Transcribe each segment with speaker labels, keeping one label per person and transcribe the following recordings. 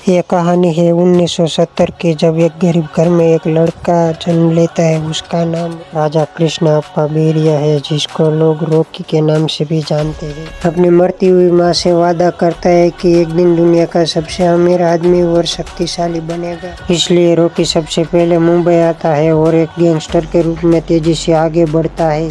Speaker 1: ये कहानी है 1970 की, जब एक गरीब घर में एक लड़का जन्म लेता है। उसका नाम राजा कृष्णा अप्पा बेरिया है, जिसको लोग रॉकी के नाम से भी जानते हैं। अपनी मरती हुई माँ से वादा करता है कि एक दिन दुनिया का सबसे अमीर आदमी और शक्तिशाली बनेगा। इसलिए रॉकी सबसे पहले मुंबई आता है और एक गैंगस्टर के रूप में तेजी से आगे बढ़ता है।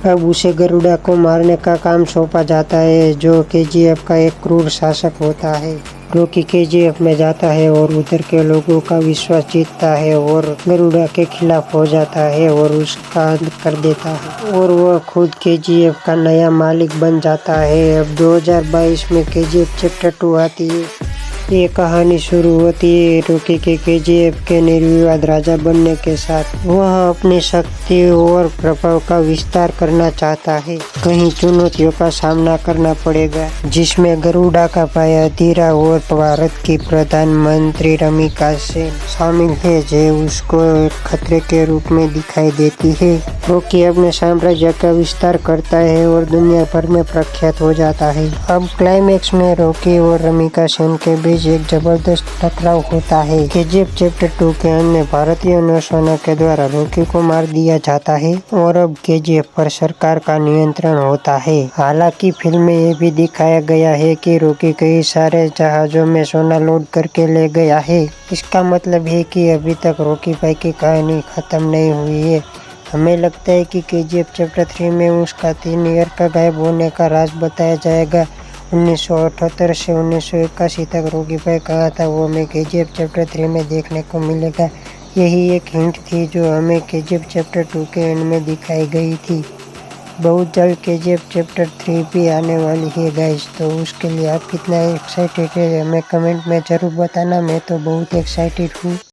Speaker 1: अब उसे गरुड़ा को मारने का काम सौंपा जाता है, जो केजीएफ का एक क्रूर शासक होता है। रॉकी केजीएफ में जाता है और उधर के लोगों का विश्वास जीतता है और गरुड़ा के खिलाफ हो जाता है और उसका अंत कर देता है, और वह खुद केजीएफ का नया मालिक बन जाता है। अब 2022 में केजीएफ चैप्टर 2 आती है। ये कहानी शुरू होती है रॉकी के केजीएफ के निर्विवाद राजा बनने के साथ। वह अपनी शक्ति और प्रभाव का विस्तार करना चाहता है। कई चुनौतियों का सामना करना पड़ेगा, जिसमें गरुड़ा का भाई अधीरा और भारत की प्रधानमंत्री रमिका सेन शामिल है, जो उसको एक खतरे के रूप में दिखाई देती है। रॉकी अपने साम्राज्य का विस्तार करता है और दुनिया भर में प्रख्यात हो जाता है। अब क्लाइमेक्स में रॉकी और रमिका सेन के बीच एक जबरदस्त टकराव होता है। केजीएफ चैप्टर 2 के अंत में भारतीय नौसेना के द्वारा रॉकी को मार दिया जाता है और अब केजीएफ पर सरकार का नियंत्रण होता है। हालांकि फिल्म में ये भी दिखाया गया है कि रॉकी कई सारे जहाजों में सोना लोड करके ले गया है। इसका मतलब है कि अभी तक रॉकी भाई की कहानी खत्म नहीं हुई है। हमें लगता है कि केजीएफ चैप्टर 3 में उसका 3 ईयर का गायब होने का राज बताया जाएगा। 1978 से 1981 तक रॉकी भाई कहाँ था, वो हमें केजीएफ चैप्टर 3 में देखने को मिलेगा। यही एक हिंट थी जो हमें केजीएफ चैप्टर 2 के एंड में दिखाई गई थी। बहुत जल्द केजीएफ चैप्टर 3 भी आने वाली है गाइस, तो उसके लिए आप कितना एक्साइटेड है हमें कमेंट में ज़रूर बताना। मैं तो बहुत एक्साइटेड हूँ।